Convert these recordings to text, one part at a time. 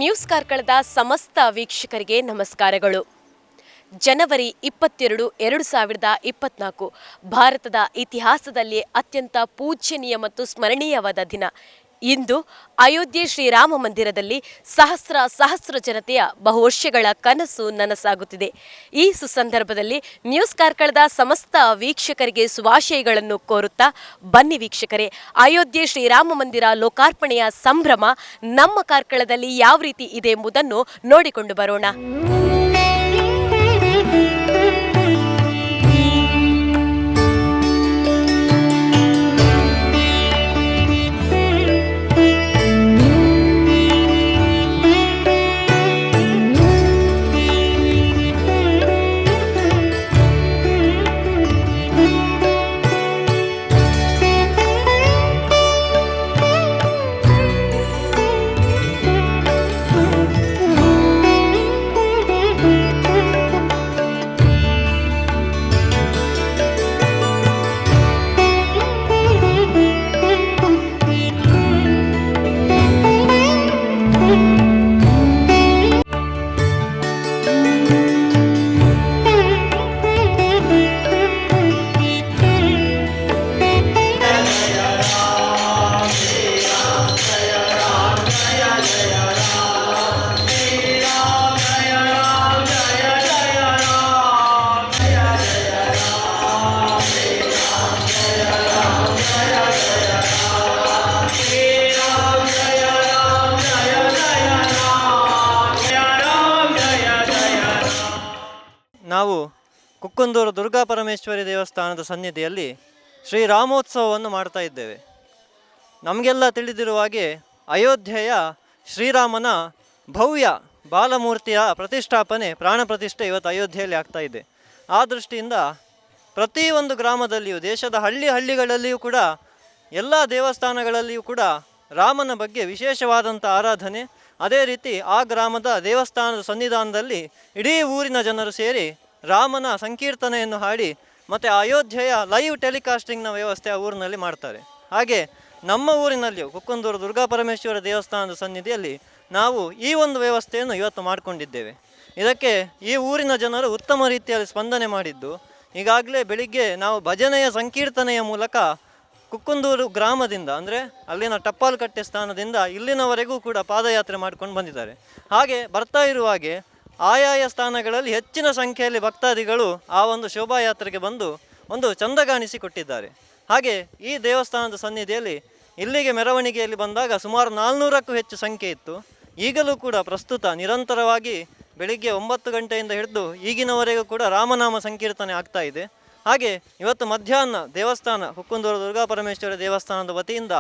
News ಕಾರ್ಕಳದ ಸಮಸ್ತ ವೀಕ್ಷಕರಿಗೆ ನಮಸ್ಕಾರಗಳು. ಜನವರಿ 22, 2024 ಭಾರತದ ಇತಿಹಾಸದಲ್ಲಿ ಅತ್ಯಂತ ಪೂಜ್ಯನೀಯ ಮತ್ತು ಸ್ಮರಣೀಯವಾದ ದಿನ. ಇಂದು ಅಯೋಧ್ಯೆ ಶ್ರೀರಾಮ ಮಂದಿರದಲ್ಲಿ ಸಹಸ್ರ ಜನತೆಯ ಬಹುವರ್ಷಗಳ ಕನಸು ನನಸಾಗುತ್ತಿದೆ. ಈ ಸುಸಂದರ್ಭದಲ್ಲಿ ನ್ಯೂಸ್ ಕಾರ್ಕಳದ ಸಮಸ್ತ ವೀಕ್ಷಕರಿಗೆ ಶುಭಾಶಯಗಳನ್ನು ಕೋರುತ್ತಾ, ಬನ್ನಿ ವೀಕ್ಷಕರೇ, ಅಯೋಧ್ಯೆ ಶ್ರೀರಾಮ ಮಂದಿರ ಲೋಕಾರ್ಪಣೆಯ ಸಂಭ್ರಮ ನಮ್ಮ ಕಾರ್ಕಳದಲ್ಲಿ ಯಾವ ರೀತಿ ಇದೆ ಎಂಬುದನ್ನು ನೋಡಿಕೊಂಡು ಬರೋಣ. ನಾವು ಕುಕ್ಕುಂದೂರು ದುರ್ಗಾಪರಮೇಶ್ವರಿ ದೇವಸ್ಥಾನದ ಸನ್ನಿಧಿಯಲ್ಲಿ ಶ್ರೀರಾಮೋತ್ಸವವನ್ನು ಮಾಡ್ತಾ ಇದ್ದೇವೆ. ನಮಗೆಲ್ಲ ತಿಳಿದಿರುವ ಹಾಗೆ ಅಯೋಧ್ಯೆಯ ಶ್ರೀರಾಮನ ಭವ್ಯ ಬಾಲಮೂರ್ತಿಯ ಪ್ರತಿಷ್ಠಾಪನೆ, ಪ್ರಾಣ ಪ್ರತಿಷ್ಠೆ ಇವತ್ತು ಅಯೋಧ್ಯೆಯಲ್ಲಿ ಆಗ್ತಾ ಇದೆ. ಆ ದೃಷ್ಟಿಯಿಂದ ಪ್ರತಿಯೊಂದು ಗ್ರಾಮದಲ್ಲಿಯೂ, ದೇಶದ ಹಳ್ಳಿಗಳಲ್ಲಿಯೂ ಕೂಡ, ಎಲ್ಲ ದೇವಸ್ಥಾನಗಳಲ್ಲಿಯೂ ಕೂಡ ರಾಮನ ಬಗ್ಗೆ ವಿಶೇಷವಾದಂಥ ಆರಾಧನೆ. ಅದೇ ರೀತಿ ಆ ಗ್ರಾಮದ ದೇವಸ್ಥಾನದ ಸನ್ನಿಧಾನದಲ್ಲಿ ಇಡೀ ಊರಿನ ಜನರು ಸೇರಿ ರಾಮನ ಸಂಕೀರ್ತನೆಯನ್ನು ಹಾಡಿ ಮತ್ತು ಅಯೋಧ್ಯೆಯ ಲೈವ್ ಟೆಲಿಕಾಸ್ಟಿಂಗ್ನ ವ್ಯವಸ್ಥೆ ಆ ಊರಿನಲ್ಲಿ ಮಾಡ್ತಾರೆ. ಹಾಗೆ ನಮ್ಮ ಊರಿನಲ್ಲಿಯೂ ಕುಕ್ಕುಂದೂರು ದುರ್ಗಾಪರಮೇಶ್ವರ ದೇವಸ್ಥಾನದ ಸನ್ನಿಧಿಯಲ್ಲಿ ನಾವು ಈ ಒಂದು ವ್ಯವಸ್ಥೆಯನ್ನು ಇವತ್ತು ಮಾಡಿಕೊಂಡಿದ್ದೇವೆ. ಇದಕ್ಕೆ ಈ ಊರಿನ ಜನರು ಉತ್ತಮ ರೀತಿಯಲ್ಲಿ ಸ್ಪಂದನೆ ಮಾಡಿದ್ದು, ಈಗಾಗಲೇ ಬೆಳಿಗ್ಗೆ ನಾವು ಭಜನೆಯ ಸಂಕೀರ್ತನೆಯ ಮೂಲಕ ಕುಕ್ಕುಂದೂರು ಗ್ರಾಮದಿಂದ, ಅಂದರೆ ಅಲ್ಲಿನ ಟಪ್ಪಾಲು ಕಟ್ಟೆ ಸ್ಥಾನದಿಂದ ಇಲ್ಲಿನವರೆಗೂ ಕೂಡ ಪಾದಯಾತ್ರೆ ಮಾಡ್ಕೊಂಡು ಬಂದಿದ್ದಾರೆ. ಹಾಗೆ ಬರ್ತಾ ಇರುವ ಹಾಗೆ ಆಯಾಯ ಸ್ಥಾನಗಳಲ್ಲಿ ಹೆಚ್ಚಿನ ಸಂಖ್ಯೆಯಲ್ಲಿ ಭಕ್ತಾದಿಗಳು ಆ ಒಂದು ಶೋಭಾಯಾತ್ರೆಗೆ ಬಂದು ಒಂದು ಚಂದಗಾಣಿಸಿ ಕೊಟ್ಟಿದ್ದಾರೆ. ಹಾಗೆ ಈ ದೇವಸ್ಥಾನದ ಸನ್ನಿಧಿಯಲ್ಲಿ ಇಲ್ಲಿಗೆ ಮೆರವಣಿಗೆಯಲ್ಲಿ ಬಂದಾಗ ಸುಮಾರು 400ಕ್ಕೂ ಹೆಚ್ಚು ಸಂಖ್ಯೆ ಇತ್ತು. ಈಗಲೂ ಕೂಡ ಪ್ರಸ್ತುತ ನಿರಂತರವಾಗಿ ಬೆಳಿಗ್ಗೆ 9 ಗಂಟೆಯಿಂದ ಹಿಡಿದು ಈಗಿನವರೆಗೂ ಕೂಡ ರಾಮನಾಮ ಸಂಕೀರ್ತನೆ ಆಗ್ತಾ ಇದೆ. ಹಾಗೆ ಇವತ್ತು ಮಧ್ಯಾಹ್ನ ದೇವಸ್ಥಾನ ಕುಕ್ಕುಂದೂರು ದುರ್ಗಾಪರಮೇಶ್ವರ ದೇವಸ್ಥಾನದ ವತಿಯಿಂದ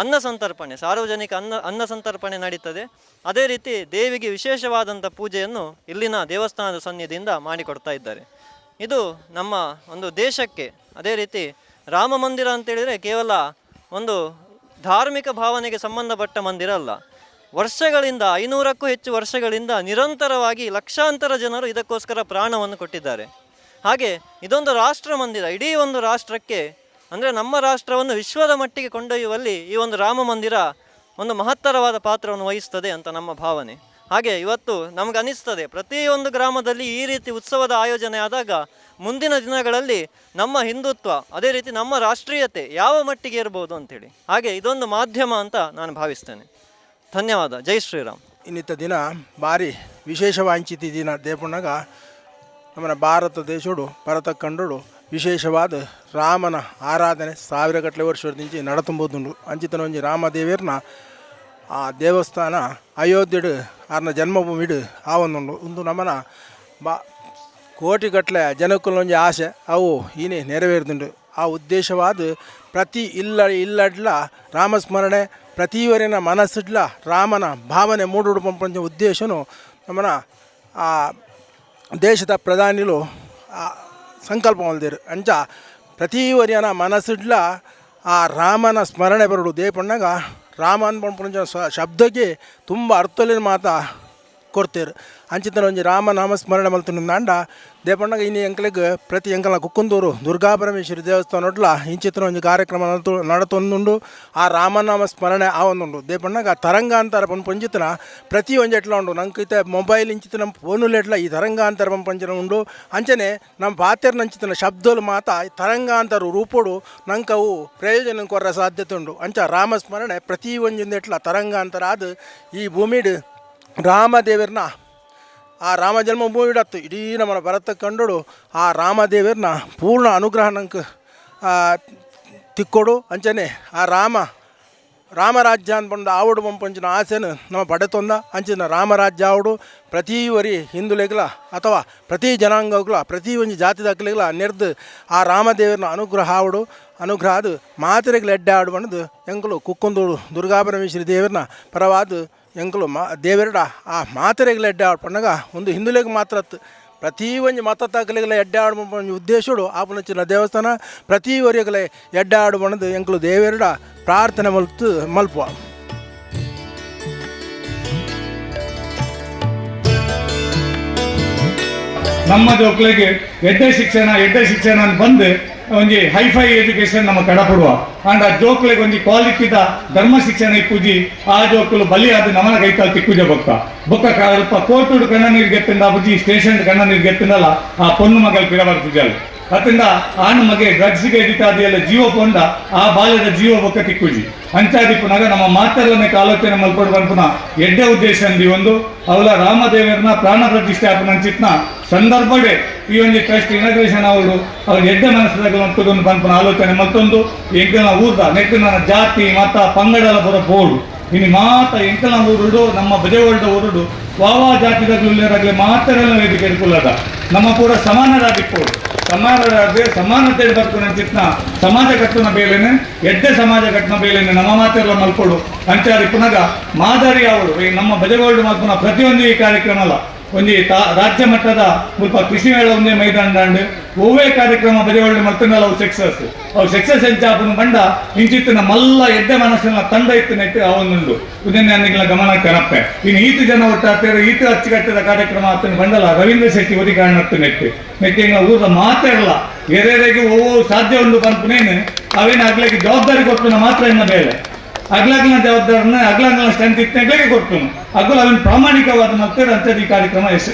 ಅನ್ನ ಸಂತರ್ಪಣೆ, ಸಾರ್ವಜನಿಕ ಅನ್ನ ಸಂತರ್ಪಣೆ ನಡೀತದೆ. ಅದೇ ರೀತಿ ದೇವಿಗೆ ವಿಶೇಷವಾದಂಥ ಪೂಜೆಯನ್ನು ಇಲ್ಲಿನ ದೇವಸ್ಥಾನದ ಸನ್ನಿಧಿಯಿಂದ ಮಾಡಿಕೊಡ್ತಾ ಇದ್ದಾರೆ. ಇದು ನಮ್ಮ ಒಂದು ದೇಶಕ್ಕೆ, ಅದೇ ರೀತಿ ರಾಮ ಮಂದಿರ ಅಂತೇಳಿದರೆ ಕೇವಲ ಒಂದು ಧಾರ್ಮಿಕ ಭಾವನೆಗೆ ಸಂಬಂಧಪಟ್ಟ ಮಂದಿರ ಅಲ್ಲ. ವರ್ಷಗಳಿಂದ 500ಕ್ಕೂ ಹೆಚ್ಚು ವರ್ಷಗಳಿಂದ ನಿರಂತರವಾಗಿ ಲಕ್ಷಾಂತರ ಜನರು ಇದಕ್ಕೋಸ್ಕರ ಪ್ರಾಣವನ್ನು ಕೊಟ್ಟಿದ್ದಾರೆ. ಹಾಗೆ ಇದೊಂದು ರಾಷ್ಟ್ರ ಮಂದಿರ, ಇಡೀ ಒಂದು ರಾಷ್ಟ್ರಕ್ಕೆ, ಅಂದರೆ ನಮ್ಮ ರಾಷ್ಟ್ರವನ್ನು ವಿಶ್ವದ ಮಟ್ಟಿಗೆ ಕೊಂಡೊಯ್ಯುವಲ್ಲಿ ಈ ಒಂದು ರಾಮ ಮಂದಿರ ಒಂದು ಮಹತ್ತರವಾದ ಪಾತ್ರವನ್ನು ವಹಿಸ್ತದೆ ಅಂತ ನಮ್ಮ ಭಾವನೆ. ಹಾಗೆ ಇವತ್ತು ನಮ್ಗೆ ಅನಿಸ್ತದೆ, ಪ್ರತಿಯೊಂದು ಗ್ರಾಮದಲ್ಲಿ ಈ ರೀತಿ ಉತ್ಸವದ ಆಯೋಜನೆ ಆದಾಗ ಮುಂದಿನ ದಿನಗಳಲ್ಲಿ ನಮ್ಮ ಹಿಂದುತ್ವ, ಅದೇ ರೀತಿ ನಮ್ಮ ರಾಷ್ಟ್ರೀಯತೆ ಯಾವ ಮಟ್ಟಿಗೆ ಇರ್ಬೋದು ಅಂಥೇಳಿ. ಹಾಗೆ ಇದೊಂದು ಮಾಧ್ಯಮ ಅಂತ ನಾನು ಭಾವಿಸ್ತೇನೆ. ಧನ್ಯವಾದ. ಜೈ ಶ್ರೀರಾಮ್. ಇನ್ನಿತ್ತ ದಿನ ಭಾರಿ ವಿಶೇಷವಾಂಚಿತಿ ದಿನ ದೇಪುಣ್ಣಗ ನಮ್ಮ ಭಾರತ ದೇಶೋಡು ಭರತ ಕಂಡೋಡು ವಿಶೇಷವಾದ ರಾಮನ ಆರಾಧನೆ 1000 ಗಟ್ಟಲೆ ವರ್ಷದಿಂದ ನಡತುಂಬುದುಂಡು. ಅಂಚಿತನ ಒಂಜಿ ರಾಮದೇವಿಯರ್ನ ಆ ದೇವಸ್ಥಾನ ಅಯೋಧ್ಯೆಡು ಆರ್ನ ಜನ್ಮಭೂಮಿಡು ಆವೊಂದುಂಡು. ಒಂದು ನಮ್ಮನ ಕೋಟಿಗಟ್ಟಲೆ ಜನಕ್ಕುಲೊಂಜಿ ಆಸೆ ಅವು ಈನೇ ನೆರವೇರಿದುಂಡು. ಆ ಉದ್ದೇಶವಾದ ಪ್ರತಿ ಇಲ್ಲಡ್ಲ ರಾಮಸ್ಮರಣೆ, ಪ್ರತಿಯವರಿನ ಮನಸ್ಸಿಡ್ಲ ರಾಮನ ಭಾವನೆ ಮೂಡುಡು ಪಂಪಂಚ ಉದ್ದೇಶನು ನಮ್ಮನ ಆ ದೇಶದ ಪ್ರಧಾನಿಲು ಸಂಕಲ್ಪ ಹೊಲ್ದಿರು. ಅಂಚ ಪ್ರತಿವರಿಯನ ಮನಸ್ಸಿಡ್ಲ ಆ ರಾಮನ ಸ್ಮರಣೆ ಬರೋಡು ದೇಪಣ್ಣಗ ರಾಮನ್ ಪಂಪಂಚ ಶಬ್ದಕ್ಕೆ ತುಂಬ ಅರ್ಥಲಿನ ಮಾತ ಕೊಡ್ತೇರು ಅಂಚಿತನ ಒಂಜಿ ರಾಮ ನಾಮ ಸ್ಮರಣೆ ಮಲ್ತುಂಡ ದೇಪಣ್ಣಗ ಇನ್ನು ಎಂಕ್ಲೆಗ್ ಪ್ರತಿ ಎಂಕಲ್ನ ಕುಕ್ಕುಂದೂರು ದುರ್ಗಾಪರಮೇಶ್ವರಿ ದೇವಸ್ಥಾನ ಒಡ್ಲ ಇಂಚಿತನ ಒಂಜಿ ಕಾರ್ಯಕ್ರಮ ನಡತೊಂದುಂಡು ಆ ರಾಮನಾಮ ಸ್ಮರಣೆ ಆವೊಂದುಂಡು ದೇಪಣ್ಣಗ ತರಂಗಾಂತರ ಪಂಜಿತನ ಪ್ರತಿ ಒಂಜಿ ಎಟ್ಲ ಉಂಡು ನಂಗೆ ಇತ್ತೆ ಮೊಬೈಲ್ ಇಂಚಿತನ ಫೋನುಲ್ ಎಟ್ಲ ಈ ತರಂಗಾಂತರ ಪಂಚನ ಉಂಡು ಅಂಚನೆ ನಮ್ಮ ಪಾತೆರ್ನ ಅಂಚಿತನ ಶಬ್ದೋಲು ಮಾತ ತರಂಗಾಂತರ ರೂಪೋಡು ನಂಗೆ ಅವು ಪ್ರಯೋಜನ ಕೊರ ಸಾಧ್ಯತೆ ಉಂಡು ಅಂಚ ರಾಮಸ್ಮರಣೆ ಪ್ರತಿ ಒಂಜಿಂದ ಎಟ್ಲ ತರಂಗಾಂತರ ಆದ ಈ ಭೂಮಿಡ್ ರಾಮದೇವರನ್ನ ಆ ರಾಮ ಜನ್ಮಭೂಮಿ ಇಡತ್ತು ಇಡೀ ನಮ್ಮ ಭರತ ಕಂಡೋಡು ಆ ರಾಮದೇವರನ್ನ ಪೂರ್ಣ ಅನುಗ್ರಹ ನಂಗೆ ತಿಕ್ಕೊಡು ಅಂಚನೆ ಆ ರಾಮರಾಜ್ಯ ಅಂತ ಬಂದು ಆವಡು ಪಂಪಂಚಿನ ಆಸೆನು ನಮ್ಮ ಪಡೆತೊಂದ ಅಂಚಿನ ರಾಮರಾಜ್ಯ ಆವಡು ಪ್ರತಿ ವರಿ ಹಿಂದುಲೆಗ್ಲ ಅಥವಾ ಪ್ರತಿ ಜನಾಂಗಗಳ ಪ್ರತಿ ಒಂದು ಜಾತಿದಾಗಲಿಗ್ಲ ನೆರೆದು ಆ ರಾಮದೇವರನ್ನ ಅನುಗ್ರಹ ಆವಡು ಅನುಗ್ರಹ ಅದು ಮಾತೆರೆಗ್ಲ ಎಡ್ಡೆ ಆಡು ಬಂದು ಎಂಕಲು ಕುಕ್ಕುಂದೂರು ದುರ್ಗಾಪರಮೇಶ್ವರಿ ದೇವರನ್ನ ಪರವಾದ ಎಂಕಲು ದೇವರಡ ಆ ಮಾತೆರೆಗ್ಲ ಎಡ್ಡೆ ಆಡು ಪಣ್ಣಗ ಒಂದು ಹಿಂದುಲೆಗ್ ಮಾತ್ರ ಪ್ರತಿ ಒಂಜಿ ಮತ ತಾಕಲಿಗಲ ಎಡ್ಡೆ ಆಡು ಉದ್ದೇಶಡು ಆಪುನಚ್ಚಿನ ದೇವಸ್ಥಾನ ಪ್ರತಿ ವರಿಯಗಲೇ ಎಡ್ಡೆ ಆಡು ಬಣ್ಣದು ಎಂಕಲು ದೇವರಡ ಪ್ರಾರ್ಥನೆ ಮಲ್ಪುವ ನಮ್ಮ ಜೋಕ್ಲೆಗೆ ಎಡ್ಡೆ ಶಿಕ್ಷಣ ಅಂತ ಬಂದು ಒಂಜಿ ಹೈಫೈ ಎಜುಕೇಶನ್ ನಮ್ಮ ಕಡಪಡುವ ಅಂಡ್ ಆ ಜೋಕ್ಲೆಗೆ ಒಂಜಿ ಕ್ವಾಲಿಟಿದ ಧರ್ಮ ಶಿಕ್ಷಣ ಇಪ್ಪುಜಿ ಆ ಜೋಕ್ಲು ಬಲಿ ಅದು ನಮನ ಕೈತಾಲ್ ತಿಕ್ಕುಜ ಬೊಕ್ಕ ಸ್ವಲ್ಪ ಕೋರ್ಟುಡು ಕಣ್ಣ ನೀರು ಗೆತ್ತಿಂದ ಬುಜಿ ಸ್ಟೇಷನ್ ಕಣ್ಣ ನೀರು ಗೆತ್ತಿಂದಲ್ಲ ಆ ಪೊಣ್ಣು ಮಗಳು ಪಿರಬರ್ತಿಜಲ್ ಅತ್ತಿಂದ ಆನು ಮಗೆ ಡ್ರಗ್ಸ್ಗೆ ಎಡಿತಾದಿಯಲ್ಲ ಜೀವ ಪೊಂಡ ಆ ಬಾಲ್ಯದ ಜೀವ ಬೊಕ್ಕ ತಿಕ್ಕುಜಿ ಅಂಚಾದಿಪ್ಪುನಾಗ ನಮ್ಮ ಮಾತರನ್ನೇ ಆಲೋಚನೆ ಮಲ್ಪಡು ಬಂಪುನ ಎಡ್ಡೆ ಉದ್ದೇಶ ಅಂದಿ ಒಂದು ಅವಳ ರಾಮದೇವರನ್ನ ಪ್ರಾಣ ಪ್ರತಿಷ್ಠಾಪನ ಅಂಚಿತ್ನ ಸಂದರ್ಭಡೆ ಈ ಒಂದು ಟ್ರಸ್ಟ್ ಇನಾಗ್ರೇಷನ್ ಅವ್ರು ಎಡ್ಡೆ ಮನಸ್ಸಿನಾಗ ಮಲ್ಪದೊಂದು ಬಂಪುನ ಆಲೋಚನೆ ಮತ್ತೊಂದು ಎಂಕಲ್ನ ಊರ್ದ ನೆಟ್ಟಿನ ಜಾತಿ ಮತ ಪಂಗಡಲ ಬರೋ ಬೋರ್ಡು ಇನ್ನು ಮಾತ ಎಂಕಲ್ನ ಊರುಡು ನಮ್ಮ ಬಜೆವಲ್ಡ ಊರುಡು ವಾವಾ ಜಾತಿದಾಗಲೇ ಮಾತರೆಲ್ಲ ವೇದಿಕೆ ಇರ್ಕೊಳ್ಳದ ನಮ್ಮ ಕೂಡ ಸಮಾನರಾದಿಪ್ಪೋಡು ಸಮಾನತೆ ಬರ್ಕೊಂಡು ಅಂಚಿತ್ನ ಸಮಾಜ ಕಟ್ಟುನ ಬೇಲೆನೆ ಎಡ್ಡೆ ಸಮಾಜ ಕಟ್ಟಿನ ಬೇಲೆನೆ ನಮ್ಮ ಮಾತೆಲ್ಲ ಮಲ್ಕೊಡು ಅಂಚಾರಿ ಪುನಗ ಮಾದರಿ ಅವಳು ನಮ್ಮ ಬಜೆಗೋಲ್ಡ್ ಮಲ್ಪುನ ಪ್ರತಿಯೊಂದು ಈ ಕಾರ್ಯಕ್ರಮ ಅಲ್ಲ ಒಂದು ರಾಜ್ಯ ಮಟ್ಟದ ಸ್ವಲ್ಪ ಕೃಷಿ ಮೇಳ ಒಂದೇ ಮೈದಾನ ಓವೇ ಕಾರ್ಯಕ್ರಮ ಬಜೆಗೋಲ್ಡ್ ಮಲ್ತನಲ್ಲ ಅವು ಸಕ್ಸಸ್ ಹೆಂಚಾಪನ ಬಂಡ ಇಂಚಿತ್ತಿನ ಮಲ್ಲ ಎಡ್ಡೆ ಮನಸ್ಸಿನ ತಂಡ ಇತ್ತು ನೆಟ್ಟು ಅವನುಂಡು ಉದಯನ್ನಿಗಳ ಗಮನ ಕನಪ್ಪೆ ಇನ್ನು ಈತು ಜನ ಒಟ್ಟಾಗ್ತಾರೆ ಈತು ಅಚ್ಚುಕಟ್ಟದ ಕಾರ್ಯಕ್ರಮ ಆತನ ಬಂಡಲ್ಲ ರವೀಂದ್ರ ಶೆಟ್ಟಿ ಒದಿ ಕಾರಣ ನೆಟ್ಟು ಹಿಂಗ ಊರ ಮಾತಾಡಲ್ಲ ಎರೆಗೆ ಸಾಧ್ಯ ಉಂಡು ಪಂಪನೇನು ಅವೇನು ಆಗ್ಲಿಕ್ಕೆ ಜವಾಬ್ದಾರಿ ಕೊಡ್ತಾನೆ ಮಾತ್ರ ಇನ್ನ ಬೇರೆ ಅಗ್ಲಾಗ್ಲ ಜವಾಬ್ದಾರನ್ನ ಅಗ್ಲಾಗ್ಲ ಸ್ಟ್ರೆಂತ್ ಇತ್ತಗ್ಲಿಗೆ ಕೊಡ್ತಾನೆ ಅಗ್ಲ ಅವನು ಪ್ರಾಮಾಣಿಕವಾದ ಮತ್ತೆ ಅಂಥದ್ದು ಈ ಕಾರ್ಯಕ್ರಮ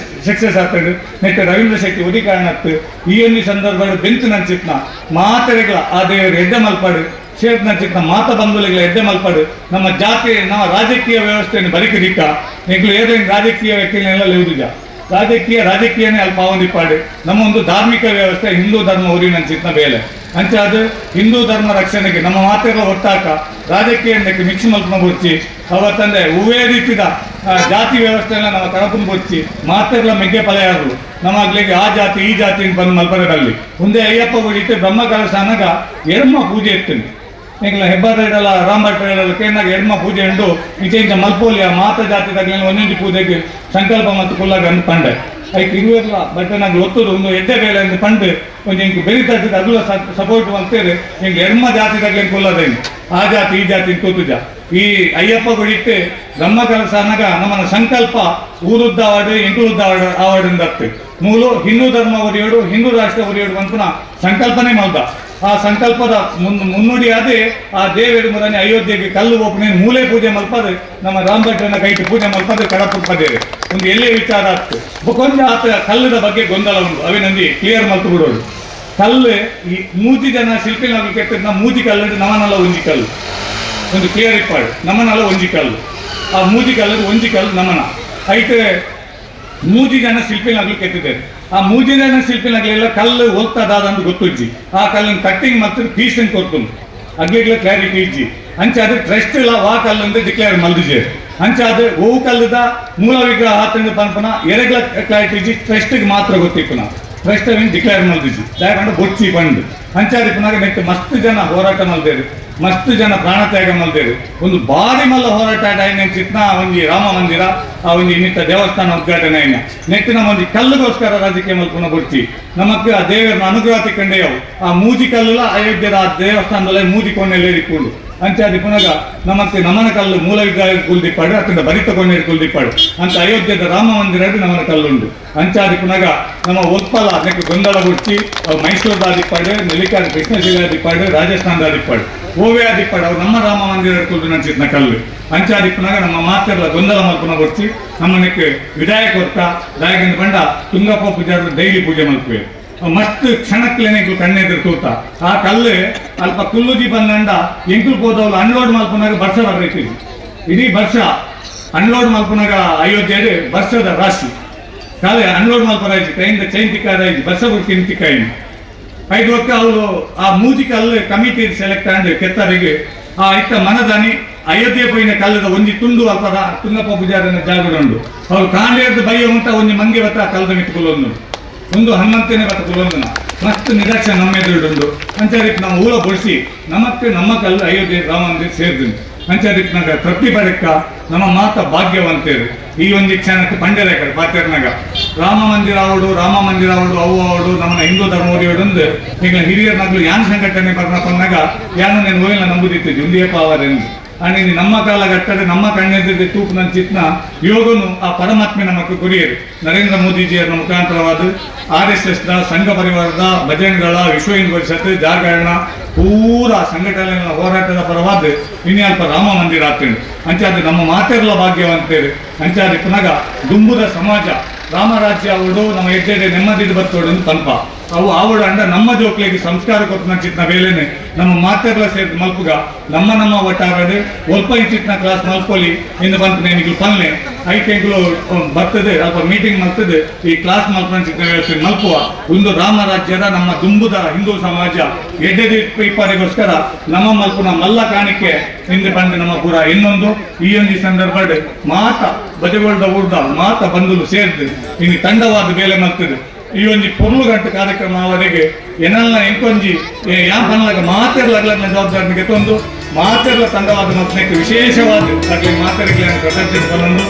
ಸಕ್ಸಸ್ ಆಗ್ತದೆ ನೆಟ್ಟು ರವೀಂದ್ರ ಶೆಟ್ಟಿ ಒದಿ ಕಾರಣ ಆಗ್ತದೆ ಈ ಒಂದು ಸಂದರ್ಭ ಬೆಂತು ನಂಚಿತ್ನ ಮಾತೆರೆಗಳ ಆ ದೇವರು ಎಡ್ಡೆ ಮಲ್ಪಾಡು ಸೇರ್ನ ಚಿಕ್ಕ ಮಾತ ಬಂಧುಗಳಿಗಳ ಎಡ್ಡೆ ಮಲ್ಪಾಡು ನಮ್ಮ ಜಾತಿ ನಮ್ಮ ರಾಜಕೀಯ ವ್ಯವಸ್ಥೆಯನ್ನು ಬರಿಕದಿಕ್ಕ ನಿಗ್ಲು ಏನೇನು ರಾಜಕೀಯ ವ್ಯಕ್ತಿಗಳೆಲ್ಲ ಲೇವುದಿಲ್ಲ ರಾಜಕೀಯನೇ ಅಲ್ಪ ಪಾವೊಂದಿಪ್ಪಾಡು ನಮ್ಮ ಒಂದು ಧಾರ್ಮಿಕ ವ್ಯವಸ್ಥೆ ಹಿಂದೂ ಧರ್ಮ ಊರಿನ ಚಿತ್ನ ಬೇಲೆ ಅಂಚಾದ ಹಿಂದೂ ಧರ್ಮ ರಕ್ಷಣೆಗೆ ನಮ್ಮ ಮಾತೆಲ್ಲ ಒಟ್ಟಾಕ ರಾಜಕೀಯಕ್ಕೆ ಮಿಕ್ಸ್ ಮಲ್ಪನ ಬೊಚ್ಚಿ ಅವತ್ತಂದೆ ಹೂವೇ ರೀತಿದ ಜಾತಿ ವ್ಯವಸ್ಥೆನ ನಮ್ಮ ಕಳಪನ ಬೊಚ್ಚಿ ಮಾತೆಲ್ಲ ಮೆಗ್ಗೆ ಪಲೆಯಾದ್ರು ನಮ್ಮ ಆಗ್ಲಿಗೆ ಆ ಜಾತಿ ಈ ಜಾತಿ ಬಂದು ಮಲ್ಪನದಲ್ಲಿ ಮುಂದೆ ಅಯ್ಯಪ್ಪ ಗುಡಿಟ್ಟು ಬ್ರಹ್ಮ ಕಲಶ ಅನ್ನಗ ಎರ್ಮ ಪೂಜೆ ಇರ್ತೀನಿ ಈಗಲ ಹೆಬ್ಬಾರಲ್ಲ ರಾಮಭಟ್ರಲ್ಲ ಕೇನಾಗ ಎಡ್ಮ ಪೂಜೆ ಉಂಡು ಇಂಚ ಮಲ್ಪೋಲಿಯ ಮಾತ ಜಾತಿದಾಗಲಿ ಒಂದೊಂದು ಪೂಜೆಗೆ ಸಂಕಲ್ಪ ಮತ್ತು ಕುಲ್ಲಾಗ ಅಂದು ಪಂಡೆ ಅದಕ್ಕೆ ಇರುವಲ್ಲ ಬಟ್ ನಂಗೆ ಒತ್ತುದು ಒಂದು ಎಡ್ಡೆ ಬೇಳೆ ಅಂತ ಪಂಡು ಒಂದು ಹಿಂಗೆ ಬೆರಿತದ್ದು ಅಗಲ ಸಪೋರ್ಟ್ ಮಾಡ್ತೇವೆ ಹಿಂಗೆ ಎಡ್ಮ ಜಾತಿದಾಗಲಿ ಕೊಲ್ಲದೇನು ಆ ಜಾತಿ ಈ ಜಾತಿ ಕೂತುಜ ಈ ಅಯ್ಯಪ್ಪ ಗುಡಿಟ್ಟು ಬ್ರಹ್ಮ ಕಲಶ ಅನ್ನಗ ನಮ್ಮನ ಸಂಕಲ್ಪ ಊರುದ್ದ ಅವಾರ್ಡು ಎಂಟುರುದ್ದ ಅವಾರ್ಡ್ ಆಗ್ತದೆ ಮೂಲು ಹಿಂದೂ ಧರ್ಮ ಒರಿಯೋಡು ಹಿಂದೂ ರಾಷ್ಟ್ರ ಒರಿಯೋಡು ಅಂತ ಸಂಕಲ್ಪನೆ ಮಾಡ್ದ ಆ ಸಂಕಲ್ಪದ ಮುನ್ನುಡಿಯಾದೆ ಆ ದೇವರು ಮುರನೆ ಅಯೋಧ್ಯೆಗೆ ಕಲ್ಲು ಒಪ್ಪನೆ ಮೂಲೆ ಪೂಜೆ ಮಲ್ಪದೆ ನಮ್ಮ ರಾಮಭಟ್ರನ ಕೈಟಿ ಪೂಜೆ ಮಲ್ಪದೆ ಕಡಪುಪ್ಪದೇವೆ ಒಂದು ಎಲ್ಲೇ ವಿಚಾರ ಆಗ್ತದೆ ಕೊಂಚ ಆತ ಕಲ್ಲದ ಬಗ್ಗೆ ಗೊಂದಲ ಉಂಟು ಅವಿನಂದಿ ಕ್ಲಿಯರ್ ಮಲ್ತು ಬಿಡೋದು ಕಲ್ಲು ಈ ಮೂಜಿ ಜನ ಶಿಲ್ಪಿನಾಗಿ ಕೆತ್ತಿದ ಮೂಜಿ ಕಲ್ಲು ನಮ್ಮನೆಲ್ಲ ಒಂಜಿ ಕಲ್ಲು ಒಂದು ಕ್ಲಿಯರ್ ಇಪ್ಪಾಡು ನಮ್ಮನೆಲ್ಲ ಒಂಜಿ ಕಲ್ಲು ಆ ಮೂಜಿ ಕಲ್ಲದು ಒಂಜಿ ಕಲ್ಲು ನಮ್ಮನ ಐತೆ ಮೂಜಿ ಜನ ಶಿಲ್ಪಿನಾಗ್ಲಿ ಕೆತ್ತಿದ್ದಾರೆ ಆ ಮೂಜಿ ಜನ ಶಿಲ್ಪಿನಾಗ್ಲೆಲ್ಲ ಕಲ್ಲು ಹೋಗ್ತದಾದಂತ ಗೊತ್ತುಜ್ಜಿ ಆ ಕಲ್ಲಿನ ಕಟ್ಟಿಂಗ್ ಮತ್ತು ಪೀಸನ್ ಕೊಡ್ಕೊಂಡು ಅಗ್ಲಿಗ್ಲ ಕ್ಲಾರಿಟಿ ಇಜ್ಜಿ ಅಂಚೆ ಅದು ಟ್ರಸ್ಟ್ ಇಲ್ಲ ವಾ ಕಲ್ಲಂದು ಡಿಕ್ಲೇರ್ ಮಲ್ದಿಜೆ ಅಂಚೆ ಅದು ಹೂವು ಕಲ್ಲದ ಮೂಲ ವಿಗ್ರಹ ಹಾತಂದು ಪಂಪನ ಎರಗ್ಲ ಕ್ಲಾರಿಟಿ ಇಜ್ಜಿ ಟ್ರಸ್ಟ್ಗೆ ಮಾತ್ರ ಗೊತ್ತಿಪ್ಪನ ಟ್ರಸ್ಟ್ ಅವೇನು ಡಿಕ್ಲೇರ್ ಮಲ್ದಿಜಿ ಯಾಕಂದ್ರೆ ಬೊಚ್ಚಿ ಬಂದು ಅಂಚಾದಿ ಪುನಃ ನೆಟ್ಟು ಮಸ್ತ್ ಜನ ಹೋರಾಟ ಮಲ್ದೇರು ಮಸ್ತ್ ಜನ ಪ್ರಾಣತ್ಯಾಗ ಮಲ್ದೇರು ಒಂದು ಬಾರಿ ಮಲ್ಲ ಹೋರಾಟ ಚಿತ್ನ ಒಂದು ರಾಮ ಮಂದಿರ ಆ ಒಂದು ಇನ್ನಿತ ದೇವಸ್ಥಾನ ಉದ್ಘಾಟನೆ ಆಯ್ನ ನೆಟ್ಟಿನ ಒಂದು ಕಲ್ಲುಗೋಸ್ಕರ ರಾಜಕೀಯ ಮಲ್ಪನ ಬರ್ತಿ ನಮಕ್ಕೆ ಆ ದೇವರನ್ನ ಅನುಗ್ರಹ ತಿಕ್ಕಂಡೆಯವು ಆ ಮೂಜಿ ಕಲ್ಲ ಅಯೋಧ್ಯದ ಆ ದೇವಸ್ಥಾನದಲ್ಲೇ ಮೂಜಿ ಕೊಂಡೆಲ್ಲ ಇಟ್ಕೊಂಡು ಅಂಚಾದಿ ಪುನಗ ನಮ್ಮತ್ತೆ ನಮನ ಕಲ್ಲು ಮೂಲ ವಿಗ್ರಹ ಕುಲ್ದಿಪ್ಪಾಡು ಅತ್ತಂಡ ಭರಿತ ಕೊನೆರು ಕುಲ್ದಿಪ್ಪಾಡು ಅಂತ ಅಯೋಧ್ಯದ ರಾಮ ಮಂದಿರ ನಮನ ಕಲ್ಲುಂಡು ಅಂಚಾದಿ ಪುನಗ ನಮ್ಮ ಉತ್ಪಲ ಅದಕ್ಕೆ ಗೊಂದಲ ಗುಡ್ಚಿ ಮೈಸೂರದಾದಿಪ್ಪಾಡು ನೆಲ್ಲಿಕಾಡು ಕೃಷ್ಣಶಿಲಾದಿಪ್ಪಾಡು ರಾಜಸ್ಥಾನದಾದಿಪ್ಪಾಡು ಓವೇ ಆದಿಪ್ಪಾಡು ಅವು ನಮ್ಮ ರಾಮ ಮಂದಿರ ಕುಲ್ದು ನಂಚಿತ್ನ ಕಲ್ಲು ಅಂಚಾದಿ ಪುನಗ ನಮ್ಮ ಮಾತೆಲ್ಲ ಗೊಂದಲ ಮಲ್ಪನ ಗುಡ್ಚಿ ನಮ್ಮನಕ್ಕೆ ವಿದಾಯ ಕೊತ್ತ ದಾಯಕಂದು ಬಂಡ ತುಂಗಪ್ಪ ಪೂಜಾರ ಡೈಲಿ ಪೂಜೆ ಮಲ್ಪುವೆ ಮಸ್ತ್ ಕ್ಷಣಕ್ಲೇನೆಗೂ ಕಣ್ಣೆದುರು ತೂತ ಆ ಕಲ್ಲು ಅಲ್ಪ ಕುಲ್ಲುಜಿ ಬಂದಂಡ ಎಂಕುಲ್ ಹೋದವಳು ಅನ್ಲೋಡ್ ಮಲ್ಪನಾಗ ವರ್ಷ ಬರಬೇಕು ಇಡೀ ವರ್ಷ ಅನ್ಲೋಡ್ ಮಲ್ಪನಾಗ ಅಯೋಧ್ಯೆ ವರ್ಷದ ರಾಶಿ ಕಾಲೆ ಅನ್ಲೋಡ್ ಮಲ್ಪರಾಯ್ತು ಕೈಯಿಂದ ಚೈನ್ ತಿಕ್ಕಾರಾಯ್ತು ವರ್ಷ ಬಿಟ್ಟು ತಿಕ್ಕಾಯಿನಿ 5 ವರ್ಷ ಅವಳು ಆ ಮೂಜಿ ಕಲ್ಲು ಕಮಿಟಿ ಸೆಲೆಕ್ಟ್ ಆಂಡ್ ಕೆತ್ತರಿಗೆ ಆ ಇತ್ತ ಮನದಾನಿ ಅಯೋಧ್ಯೆ ಪೋಯಿನ ಕಲ್ಲದ ಒಂಜಿ ತುಂಡು ಅಲ್ಪ ತುಂಗಪ್ಪ ಪೂಜಾರನ ಜಾಗಡುಂಡು ಅವ್ರು ಕಾಂಡೇರ್ದು ಬಯ್ಯ ಉಂಟ ಒಂಜಿ ಮಂಗೆ ಬತ್ತ ಕಲ್ಲದ ಮಿತ್ತುಕೊಳ್ಳೊಂದು ಒಂದು ಹನುಮಂತನೇ ಬತ್ತ ಕುಲೊಂದನ ಮಸ್ತ್ ನಿರೀಕ್ಷೆ ನಮ್ಮ ಎದುರುಂಡು ಅಂಚಾದಿಕ್ಕೆ ನಾವು ಊರ ಬಡಿಸಿ ನಮಕ್ಕೆ ನಮ್ಮ ಕಲ್ಲು ಅಯೋಧ್ಯೆ ರಾಮ ಮಂದಿರ ಸೇರಿದ್ರು ಅಂಚಾದಿಕ್ಕೆ ನಾಗ ತೃಪ್ತಿ ಪಡಕ್ಕ ನಮ್ಮ ಮಾತ ಭಾಗ್ಯವಂತೇರು ಈ ಒಂದು ಕ್ಷಣಕ್ಕೆ ಪಂಡರೇಕರು ಪಾತೆರ್ನಾಗ ರಾಮ ಮಂದಿರ ಅವಡು ಅವು ಅವಡು ನಮ್ಮ ಹಿಂದೂ ಧರ್ಮೋಡಿಯೋಡೊಂದು ಈಗ ಹಿರಿಯರ್ನಾಗ್ಲು ಯಾನ್ ಸಂಘಟನೆ ಬರ್ನಕೊಂಡಾಗ ಯಾನು నేను ಹೋಗಿಲ್ಲ ನಂಬುದಿತ್ತು ಜುಂದಿಯಪ್ಪ ಅವರೆಂದು आणि ನಮ್ಮ ಕಾಲಘಟ್ಟದ ನಮ್ಮ ಕಣ್ಣೆದುರಿಗೆ ತೂಪು ನಂಚಿತ್ನ ಯೋಗನು ಆ ಪರಮಾತ್ಮೆ ನಮಗೆ ಗುರಿಯರು ನರೇಂದ್ರ ಮೋದಿಜಿಯವರ ಮುಖಾಂತರವಾದ RSS ಸಂಘ ಪರಿವಾರದ ಭಜನೆಗಳ ವಿಶ್ವ ಹಿಂದೂ ಪರಿಷತ್ ಜಾಗರಣ ಪೂರ ಸಂಘಟನೆ ಹೋರಾಟದ ಪರವಾದ ಇನ್ನಲ್ಪ ರಾಮ ಮಂದಿರ ಆಗ್ತೇನೆ ಅಂಚಾದ ನಮ್ಮ ಮಾತೆಲ್ಲ ಭಾಗ್ಯವಂತೇರು ಅಂಚಾದ ಪುನಗ ದುಂಬುದ ಸಮಾಜ ರಾಮರಾಜ್ಯ ಅವಡು ನಮ್ಮ ಹೆಜ್ಜೆಡೆ ನೆಮ್ಮದಿದು ಬರ್ತೋಡು ತನ್ಪ ಅವು ಆವಡು ಅಂಡ ನಮ್ಮ ಜೋಕ್ಲಿಗೆ ಸಂಸ್ಕಾರ ಕೊಟ್ಟು ನಂಚಿತ್ನ ವೇಳೆನೆ ನಮ್ಮ ಮಾತೆಲ್ಲ ಸೇರಿದ ಮಲ್ಪುಗ ನಮ್ಮ ಒಟ್ಟಾರಡೆ ಒಲ್ಪ ಇಂಚಿತ್ನ ಕ್ಲಾಸ್ ಮಲ್ಪೊಲಿ ಇನ್ನು ಬಂತು ನೇನಿಗಳು ಪಲ್ಲೆ ಐಕೆಗಳು ಬರ್ತದೆ ಅಲ್ಪ ಮೀಟಿಂಗ್ ಮಾಡ್ತದೆ ಈ ಕ್ಲಾಸ್ ಮಲ್ಪಂಚಿತ್ನ ಹೇಳ್ತೀನಿ ಮಲ್ಪುವ ಒಂದು ರಾಮರಾಜ್ಯದ ನಮ್ಮ ದುಂಬುದ ಹಿಂದೂ ಸಮಾಜ ಎಡ್ಡೆದಿ ಇಪ್ಪರಿಗೋಸ್ಕರ ನಮ್ಮ ಮಲ್ಪುನ ಮಲ್ಲ ಕಾಣಿಕೆ ಹಿಂದೆ ಬಂದು ನಮ್ಮ ಪೂರ ಇನ್ನೊಂದು ಈ ಒಂದು ಸಂದರ್ಭ ಮಾತ ಬಜೆಗೊಳ್ದ ಊರ್ದ ಮಾತ ಬಂಧುಲು ಸೇರಿದು ಇನ್ನು ತಂಡವಾದ ಬೇಲೆ ಮಲ್ತದೆ ಈ ಒಂದು ಪೊರ್ಲು ಗಂಟೆ ಕಾರ್ಯಕ್ರಮ ಅವರಿಗೆ ಏನಲ್ಲ ಎಂಕೊಂಜಿ ಯಾಪನಲಾಗ ಮಾತೆರ್ಲಾಗ್ಲ ಜವಾಬ್ದಾರಿಗೆ ತಂದು ಮಾತೆರ್ಲ ತಂಡವಾದ ಮತ್ತಕ್ಕೆ ವಿಶೇಷವಾದ ಮಾತೆರಿಗೆ ಪ್ರಶಂಸೆ ಬಂದು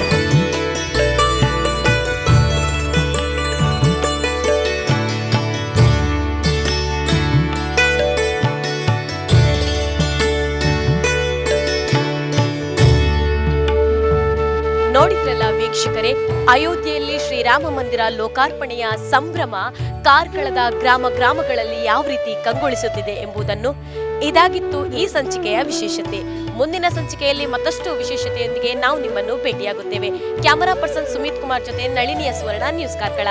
ನೋಡಿದ್ರಲ್ಲ ವೀಕ್ಷಕರೇ, ಅಯೋಧ್ಯೆಯಲ್ಲಿ ಶ್ರೀರಾಮ ಮಂದಿರ ಲೋಕಾರ್ಪಣೆಯ ಸಂಭ್ರಮ ಕಾರ್ಕಳದ ಗ್ರಾಮಗಳಲ್ಲಿ ಯಾವ ರೀತಿ ಕಂಗೊಳಿಸುತ್ತಿದೆ ಎಂಬುದನ್ನು. ಇದಾಗಿತ್ತು ಈ ಸಂಚಿಕೆಯ ವಿಶೇಷತೆ. ಮುಂದಿನ ಸಂಚಿಕೆಯಲ್ಲಿ ಮತ್ತಷ್ಟು ವಿಶೇಷತೆಯೊಂದಿಗೆ ನಾವು ನಿಮ್ಮನ್ನು ಭೇಟಿಯಾಗುತ್ತೇವೆ. ಕ್ಯಾಮರಾ ಪರ್ಸನ್ ಸುಮಿತ್ ಕುಮಾರ್ ಜೊತೆ ನಳಿನಿಯ ಸ್ವರ್ಣ, ನ್ಯೂಸ್ ಕಾರ್ಕಳ.